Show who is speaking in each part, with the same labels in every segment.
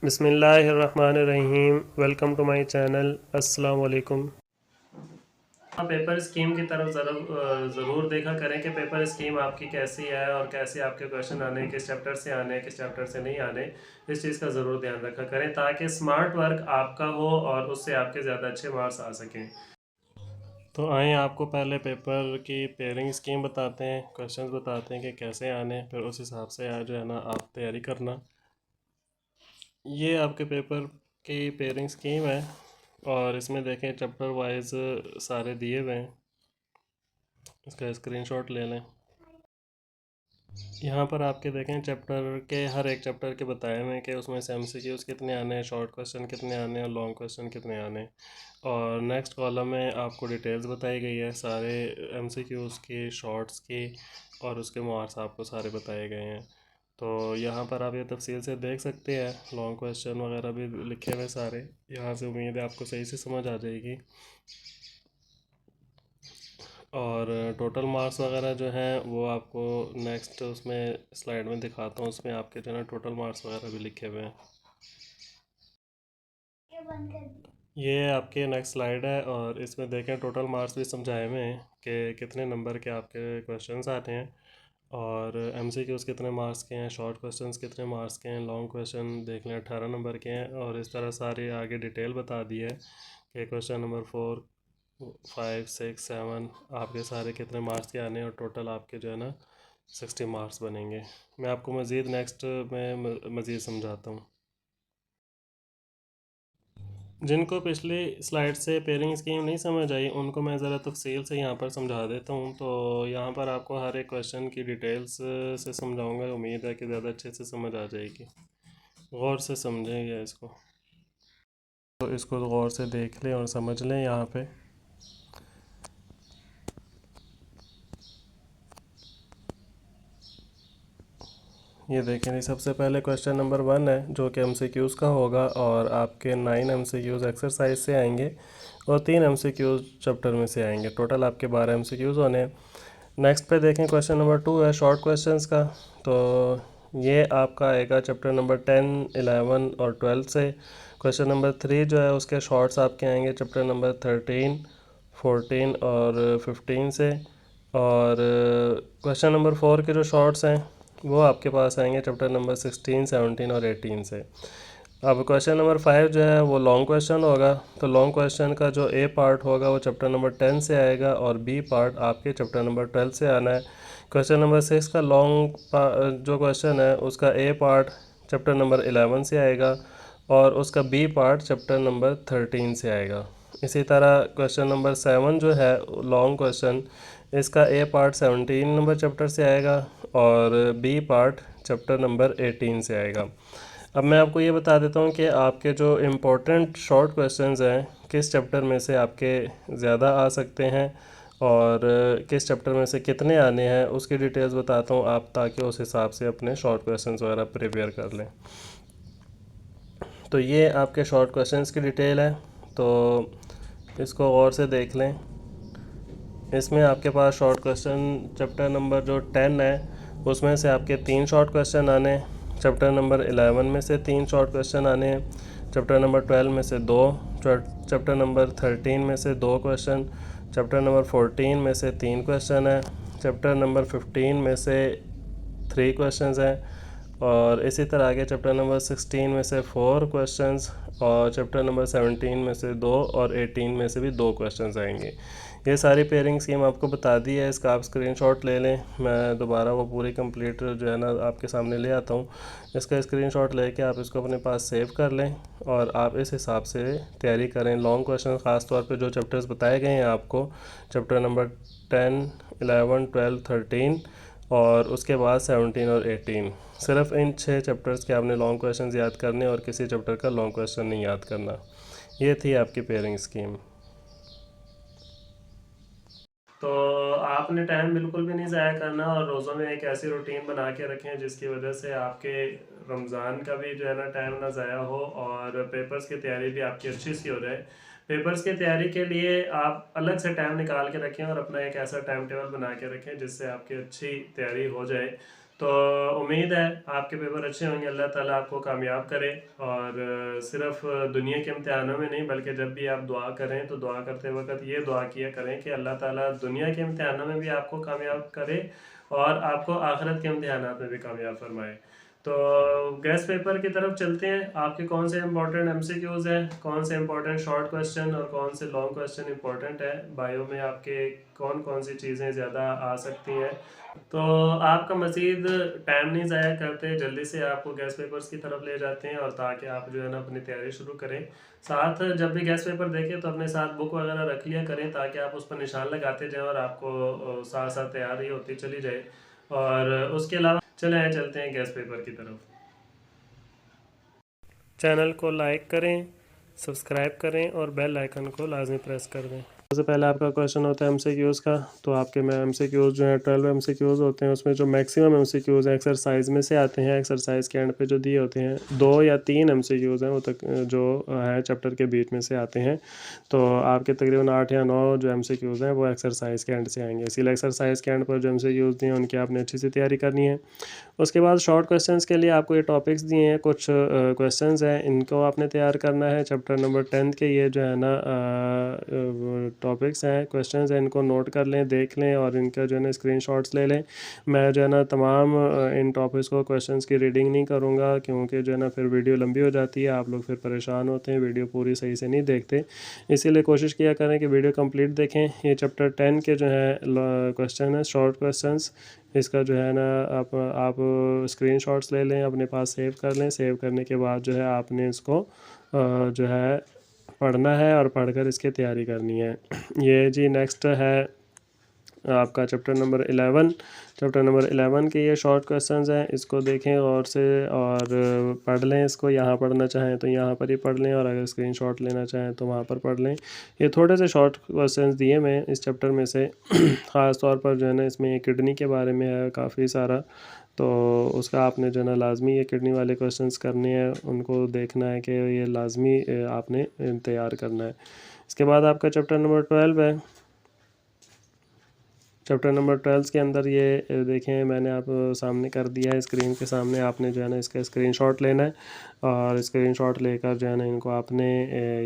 Speaker 1: बिस्मिल्लाहिर्रहमानिर्रहीम। Welcome to my channel. अस्सलाम वालेकुम। हाँ, पेपर स्कीम की तरफ ज़रूर देखा करें कि पेपर स्कीम आपकी कैसी है और कैसे आपके क्वेश्चन आने, किस चैप्टर से आने, किस चैप्टर से नहीं आने। इस चीज़ का ज़रूर ध्यान रखा करें ताकि स्मार्ट वर्क आपका हो और उससे आपके ज़्यादा अच्छे मार्क्स आ सकें। तो आए आपको पहले पेपर की पेयरिंग स्कीम बताते हैं, क्वेश्चंस बताते हैं कि कैसे आने, फिर उस हिसाब से जो है ना आप तैयारी करना। ये आपके पेपर की पेयरिंग स्कीम है और इसमें देखें चैप्टर वाइज सारे दिए हुए हैं। इसका स्क्रीनशॉट ले लें। यहाँ पर आपके देखें चैप्टर के हर एक चैप्टर के बताए हुए हैं कि उसमें से एमसीक्यूज़ कितने आने हैं, शॉर्ट क्वेश्चन कितने आने हैं और लॉन्ग क्वेश्चन कितने आने हैं। और नेक्स्ट कॉलम में आपको डिटेल्स बताई गई है सारे एमसीक्यूज़ की, शॉर्ट्स की, और उसके मार्क्स आपको सारे बताए गए हैं। तो यहाँ पर आप ये तफसील से देख सकते हैं, लॉन्ग क्वेश्चन वगैरह भी लिखे हुए सारे। यहाँ से उम्मीद है आपको सही से समझ आ जाएगी। और टोटल मार्क्स वगैरह जो हैं वो आपको नेक्स्ट उसमें स्लाइड में दिखाता हूँ। उसमें आपके जो है ना टोटल मार्क्स वगैरह भी लिखे हुए हैं। ये आपके नेक्स्ट स्लाइड है और इसमें देखें टोटल मार्क्स भी समझाए हुए हैं कि कितने नंबर के आपके क्वेश्चंस आते हैं और एमसीक्यूज़ कितने मार्क्स के हैं, शॉर्ट क्वेश्चंस कितने मार्क्स के हैं, लॉन्ग क्वेश्चन देख लें 18 नंबर के हैं। और इस तरह सारी आगे डिटेल बता दी है कि क्वेश्चन नंबर 4, 5, 6, 7 आपके सारे कितने मार्क्स के आने हैं और टोटल आपके जो है ना 60 मार्क्स बनेंगे। मैं आपको मज़ीद नेक्स्ट में मज़ीद समझाता हूँ। जिनको पिछली स्लाइड से पेयरिंग स्कीम नहीं समझ आई उनको मैं ज़रा तफसील से यहाँ पर समझा देता हूँ। तो यहाँ पर आपको हर एक क्वेश्चन की डिटेल्स से समझाऊंगा। उम्मीद है कि ज़्यादा अच्छे से समझ आ जाएगी। गौर से समझेंगे इसको, तो इसको गौर से देख लें और समझ लें। यहाँ पे ये देखें जी, सबसे पहले क्वेश्चन नंबर 1 है जो कि एमसीक्यूज़ का होगा और आपके 9 एमसीक्यूज़ एक्सरसाइज से आएंगे और 3 एमसीक्यूज़ चैप्टर में से आएंगे। टोटल आपके 12 एमसीक्यूज़ होने हैं। नेक्स्ट पे देखें क्वेश्चन नंबर 2 है शॉर्ट क्वेश्चंस का। तो ये आपका आएगा चैप्टर नंबर 10, 11 और 12 से। क्वेश्चन नंबर 3 जो है उसके शॉर्ट्स आपके आएंगे चैप्टर नंबर 13, 14 और 15 से। और क्वेश्चन नंबर 4 के जो शॉर्ट्स हैं वो आपके पास आएंगे चैप्टर नंबर 16, 17 और 18 से। अब क्वेश्चन नंबर 5 जो है वो लॉन्ग क्वेश्चन होगा। तो लॉन्ग क्वेश्चन का जो ए पार्ट होगा वो चैप्टर नंबर 10 से आएगा और बी पार्ट आपके चैप्टर नंबर 12 से आना है। क्वेश्चन नंबर 6 का लॉन्ग जो क्वेश्चन है उसका ए पार्ट चैप्टर नंबर 11 से आएगा और उसका बी पार्ट चैप्टर नंबर 13 से आएगा। इसी तरह क्वेश्चन नंबर 7 जो है लॉन्ग क्वेश्चन, इसका ए पार्ट 17 नंबर चैप्टर से आएगा और बी पार्ट चैप्टर नंबर 18 से आएगा। अब मैं आपको ये बता देता हूँ कि आपके जो इम्पोर्टेंट शॉर्ट क्वेश्चंस हैं किस चैप्टर में से आपके ज़्यादा आ सकते हैं और किस चैप्टर में से कितने आने हैं उसकी डिटेल्स बताता हूँ आप, ताकि उस हिसाब से अपने शॉर्ट क्वेश्चंस वगैरह प्रिपेयर कर लें। तो ये आपके शॉर्ट क्वेश्चंस की डिटेल है, तो इसको गौर से देख लें। इसमें आपके पास शॉर्ट क्वेश्चन चैप्टर नंबर जो 10 है उसमें से आपके 3 शॉर्ट क्वेश्चन आने हैं। चैप्टर नंबर 11 में से 3 शॉर्ट क्वेश्चन आने हैं। चैप्टर नंबर 12 में से 2, चैप्टर नंबर 13 में से 2 क्वेश्चन, चैप्टर नंबर 14 में से 3 क्वेश्चन है, चैप्टर नंबर 15 में से 3 क्वेश्चंस हैं और इसी तरह आगे चैप्टर नंबर 16 में से 4 क्वेश्चंस और चैप्टर नंबर 17 में से 2 और 18 में से भी 2 क्वेश्चंस आएंगे। ये सारी पेयरिंग स्कीम आपको बता दी है। इसका आप स्क्रीनशॉट ले लें। मैं दोबारा वो पूरी कंप्लीट जो है ना आपके सामने ले आता हूँ। इसका स्क्रीनशॉट लेके आप इसको अपने पास सेव कर लें और आप इस हिसाब से तैयारी करें। लॉन्ग क्वेश्चन ख़ास तौर पे जो चैप्टर्स बताए गए हैं आपको, चैप्टर नंबर 10, 11, 12, 13 और उसके बाद 17 और 18, सिर्फ इन 6 चैप्टर्स के आपने लॉन्ग क्वेश्चन याद करने और किसी चैप्टर का लॉन्ग क्वेश्चन नहीं याद करना। ये थी आपकी पेयरिंग स्कीम। तो आपने टाइम बिल्कुल भी नहीं ज़ाया करना और रोज़ों में एक ऐसी रूटीन बना के रखें जिसकी वजह से आपके रमज़ान का भी जो है ना टाइम ना ज़ाया हो और पेपर्स की तैयारी भी आपकी अच्छी सी हो जाए। पेपर्स की तैयारी के लिए आप अलग से टाइम निकाल के रखें और अपना एक ऐसा टाइम टेबल बना के रखें जिससे आपकी अच्छी तैयारी हो जाए। तो उम्मीद है आपके पेपर अच्छे होंगे, अल्लाह ताला आपको कामयाब करे। और सिर्फ दुनिया के इम्तिहानों में नहीं बल्कि जब भी आप दुआ करें तो दुआ करते वक्त ये दुआ किया करें कि अल्लाह ताला दुनिया के इम्तिहानों में भी आपको कामयाब करे और आपको आखिरत के इम्तिहानात में भी कामयाब फरमाए। तो गैस पेपर की तरफ चलते हैं। आपके कौन से इंपॉर्टेंट एमसीक्यूज हैं, कौन से इंपॉर्टेंट शॉर्ट क्वेश्चन और कौन से लॉन्ग क्वेश्चन इंपॉर्टेंट है, बायो में आपके कौन कौन सी चीज़ें ज़्यादा आ सकती हैं। तो आपका मज़ीद टाइम नहीं ज़ाया करते, जल्दी से आपको गैस पेपर्स की तरफ ले जाते हैं और ताकि आप जो है ना अपनी तैयारी शुरू करें। साथ जब भी गैस पेपर देखें तो अपने साथ बुक वगैरह रख लिया करें ताकि आप उस पर निशान लगाते जाएं और आपको साथ साथ तैयारी होती चली जाए। और उसके अलावा चलते हैं गैस पेपर की तरफ। चैनल को लाइक करें, सब्सक्राइब करें और बेल आइकन को लाजमी प्रेस कर दें। सबसे पहले आपका क्वेश्चन होता है एमसीक्यूज़ का। तो आपके में एमसीक्यूज़ जो है 12 एमसीक्यूज़ होते हैं, उसमें जो मैक्सिमम एमसीक्यूज़ हैं एक्सरसाइज में से आते हैं। एक्सरसाइज के एंड पे जो दिए होते हैं 2 या 3 एमसीक्यूज़ हैं वो तक जो है चैप्टर के बीच में से आते हैं। तो आपके तकरीबन 8 या 9 जो एमसीक्यूज़ हैं वो एक्सरसाइज के एंड से आएंगे, इसीलिए एक्सरसाइज के एंड पर जो एमसीक्यूज़ दिए हैं उनकी आपने अच्छी सी तैयारी करनी है। उसके बाद शॉर्ट क्वेश्चंस के लिए आपको ये टॉपिक्स दिए हैं, कुछ क्वेश्चंस हैं, इनको आपने तैयार करना है। चैप्टर नंबर 10 के ये जो है ना टॉपिक्स हैं, क्वेश्चंस हैं, इनको नोट कर लें, देख लें और इनका जो है ना स्क्रीनशॉट्स ले लें। मैं जो है ना तमाम इन टॉपिक्स को क्वेश्चंस की रीडिंग नहीं करूँगा क्योंकि जो है ना फिर वीडियो लंबी हो जाती है, आप लोग फिर परेशान होते हैं, वीडियो पूरी सही से नहीं देखते। इसीलिए कोशिश किया करें कि वीडियो कंप्लीट देखें। ये चैप्टर 10 के जो है क्वेश्चन है शॉर्ट क्वेश्चंस, इसका जो है ना आप स्क्रीनशॉट्स ले लें, अपने पास सेव कर लें। सेव करने के बाद जो है आपने इसको जो है पढ़ना है और पढ़कर इसकी तैयारी करनी है। ये जी नेक्स्ट है आपका चैप्टर नंबर 11। चैप्टर नंबर 11 के ये शॉर्ट क्वेश्चंस हैं, इसको देखें और से और पढ़ लें इसको। यहाँ पढ़ना चाहें तो यहाँ पर ही पढ़ लें और अगर स्क्रीनशॉट लेना चाहें तो वहाँ पर पढ़ लें। ये थोड़े से शॉर्ट क्वेश्चंस दिए मैं इस चैप्टर में से ख़ास तौर पर जो है ना इसमें किडनी के बारे में है काफ़ी सारा, तो उसका आपने जो है ना लाजमी ये किडनी वाले क्वेश्चंस करने हैं, उनको देखना है कि ये लाजमी आपने तैयार करना है। इसके बाद आपका चैप्टर नंबर 12 है। चैप्टर नंबर 12 के अंदर ये देखें मैंने आप सामने कर दिया है स्क्रीन के सामने, आपने जो है ना इसका स्क्रीनशॉट लेना है और स्क्रीनशॉट लेकर जो है ना इनको आपने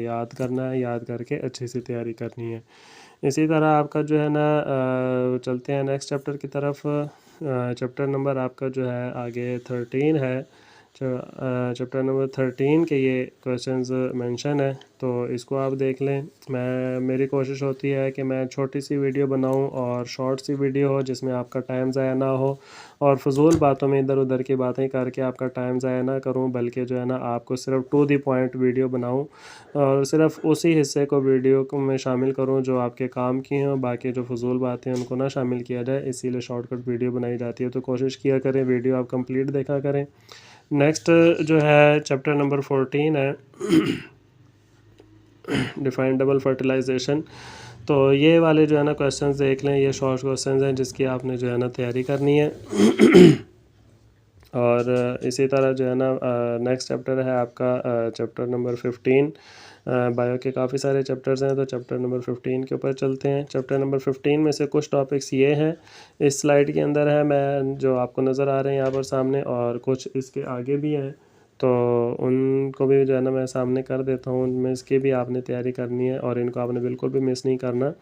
Speaker 1: याद करना है, याद करके अच्छी सी तैयारी करनी है। इसी तरह आपका जो है ना चलते हैं नेक्स्ट चैप्टर की तरफ। चैप्टर नंबर आपका जो है आगे 13 है। चैप्टर नंबर 13 के ये क्वेश्चंस मेंशन है, तो इसको आप देख लें। मेरी कोशिश होती है कि मैं छोटी सी वीडियो बनाऊं और शॉर्ट सी वीडियो हो जिसमें आपका टाइम ज़ाया ना हो और फजूल बातों में इधर उधर की बातें करके आपका टाइम ज़ाया ना करूं, बल्कि जो है ना आपको सिर्फ टू द पॉइंट वीडियो बनाऊं और सिर्फ उसी हिस्से को वीडियो को में शामिल करूं जो आपके काम की हैं, बाकी जो फजूल बातें उनको ना शामिल किया जाए, इसीलिए शॉर्टकट वीडियो बनाई जाती है। तो कोशिश किया करें वीडियो आप कंप्लीट देखा करें। नेक्स्ट जो है चैप्टर नंबर 14 है डिफाइन डबल फर्टिलाइजेशन। तो ये वाले जो है ना क्वेश्चंस देख लें, ये शॉर्ट क्वेश्चंस हैं जिसकी आपने जो है ना तैयारी करनी है। और इसी तरह जो है ना नेक्स्ट चैप्टर है आपका चैप्टर नंबर 15। बायो के काफ़ी सारे चैप्टर्स हैं, तो चैप्टर नंबर 15 के ऊपर चलते हैं। चैप्टर नंबर 15 में से कुछ टॉपिक्स ये हैं, इस स्लाइड के अंदर है मैं जो आपको नज़र आ रहे हैं यहाँ पर सामने, और कुछ इसके आगे भी हैं, तो उनको भी जो है ना मैं सामने कर देता हूँ। उनमें इसकी भी आपने तैयारी करनी है और इनको आपने बिल्कुल भी मिस नहीं करना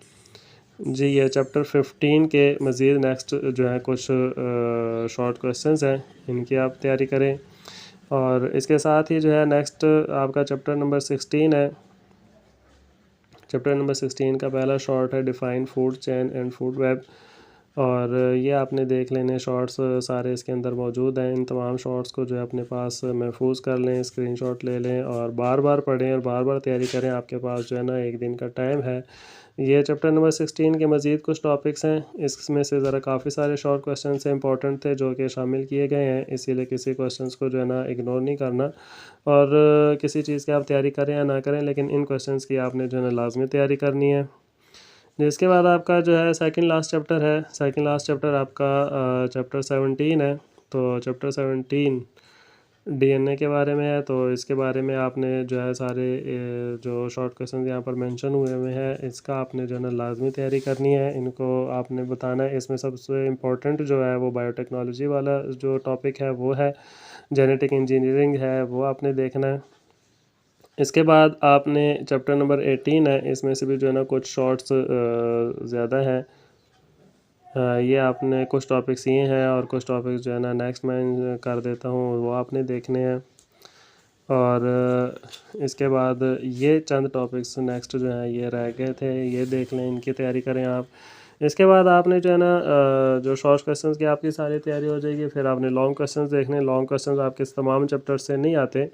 Speaker 1: जी। ये चैप्टर 15 के मज़ीद नेक्स्ट जो है कुछ शॉर्ट क्वेश्चंस हैं, इनकी आप तैयारी करें। और इसके साथ ही जो है नेक्स्ट आपका चैप्टर नंबर 16 है। चैप्टर नंबर 16 का पहला शॉर्ट है define food chain and food web, और ये आपने देख लेने शॉर्ट्स सारे इसके अंदर मौजूद हैं। इन तमाम शॉर्ट्स को जो है अपने पास महफूज कर लें, स्क्रीनशॉट ले लें और बार बार पढ़ें और बार बार तैयारी करें। आपके पास जो है ना एक दिन का टाइम है। ये चैप्टर नंबर 16 के मज़ीद कुछ टॉपिक्स हैं, इसमें से ज़रा काफ़ी सारे शॉर्ट क्वेश्चन से इंपॉर्टेंट थे जो कि शामिल किए गए हैं, इसीलिए किसी क्वेश्चंस को जो है ना इग्नोर नहीं करना और किसी चीज़ की आप तैयारी करें या ना करें, लेकिन इन क्वेश्चंस की आपने जो है ना लाजमी तैयारी करनी है। जिसके बाद आपका जो है सेकंड लास्ट चैप्टर है। सेकंड लास्ट चैप्टर आपका चैप्टर 17 है। तो चैप्टर 17 डीएनए के बारे में है, तो इसके बारे में आपने जो है सारे जो शॉर्ट क्वेश्चन यहाँ पर मेंशन हुए हैं, इसका आपने जो है ना लाजमी तैयारी करनी है। इनको आपने बताना है। इसमें सबसे इम्पोर्टेंट जो है वो बायोटेक्नोलॉजी वाला जो टॉपिक है वो है, जेनेटिक इंजीनियरिंग है वो आपने देखना है। इसके बाद आपने चैप्टर नंबर 18 है, इसमें से भी जो है ना कुछ शॉर्ट्स ज़्यादा हैं। ये आपने कुछ टॉपिक्स ये हैं और कुछ टॉपिक्स जो है ना नेक्स्ट मैं कर देता हूँ, वो आपने देखने हैं। और इसके बाद ये चंद टॉपिक्स नेक्स्ट जो हैं ये रह गए थे, ये देख लें, इनकी तैयारी करें आप। इसके बाद आपने जो है ना जो शॉर्ट क्वेश्चंस की आपकी सारी तैयारी हो जाएगी। फिर आपने लॉन्ग क्वेश्चंस देखने। लॉन्ग क्वेश्चंस आपके तमाम चैप्टर से नहीं आते,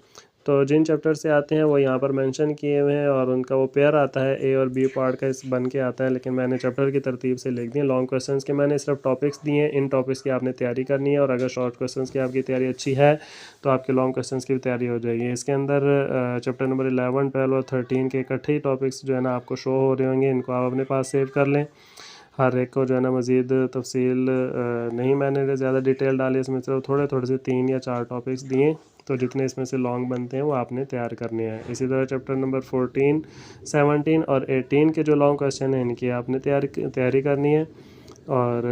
Speaker 1: तो जिन चैप्टर से आते हैं वो यहाँ पर मेंशन किए हुए हैं और उनका वो पेयर आता है, ए और बी पार्ट का इस बन के आता है, लेकिन मैंने चैप्टर की तरतीब से लिख दिए। लॉन्ग क्वेश्चंस के मैंने सिर्फ टॉपिक्स दिए हैं, इन टॉपिक्स की आपने तैयारी करनी है। और अगर शॉर्ट क्वेश्चंस की आपकी तैयारी अच्छी है तो आपके लॉन्ग क्वेश्चंस की भी तैयारी हो जाएगी। इसके अंदर चैप्टर नंबर 11, 12 और 13 के इकट्ठे ही टॉपिक्स जो है ना आपको शो हो रहे होंगे, इनको आप अपने पास सेव कर लें। हर एक को जो है ना मज़ीद तफसील नहीं मैंने ज़्यादा डिटेल डाली, इसमें सिर्फ थोड़े थोड़े से 3 या 4 टॉपिक्स दिए, तो जितने इसमें से लॉन्ग बनते हैं वो आपने तैयार करने हैं। इसी तरह चैप्टर नंबर 14, 17 और 18 के जो लॉन्ग क्वेश्चन हैं इनकी आपने तैयारी करनी है। और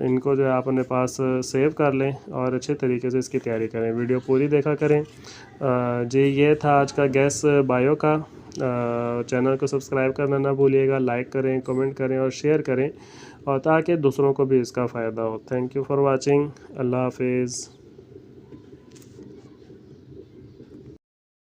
Speaker 1: इनको जो है आप अपने पास सेव कर लें और अच्छे तरीके से इसकी तैयारी करें। वीडियो पूरी देखा करें। जी ये था आज का गैस बायो का। चैनल को सब्सक्राइब करना ना भूलिएगा, लाइक करें, कमेंट करें और शेयर करें, और ताकि दूसरों को भी इसका फ़ायदा हो। Thank you for watching. Allah हाफिज़।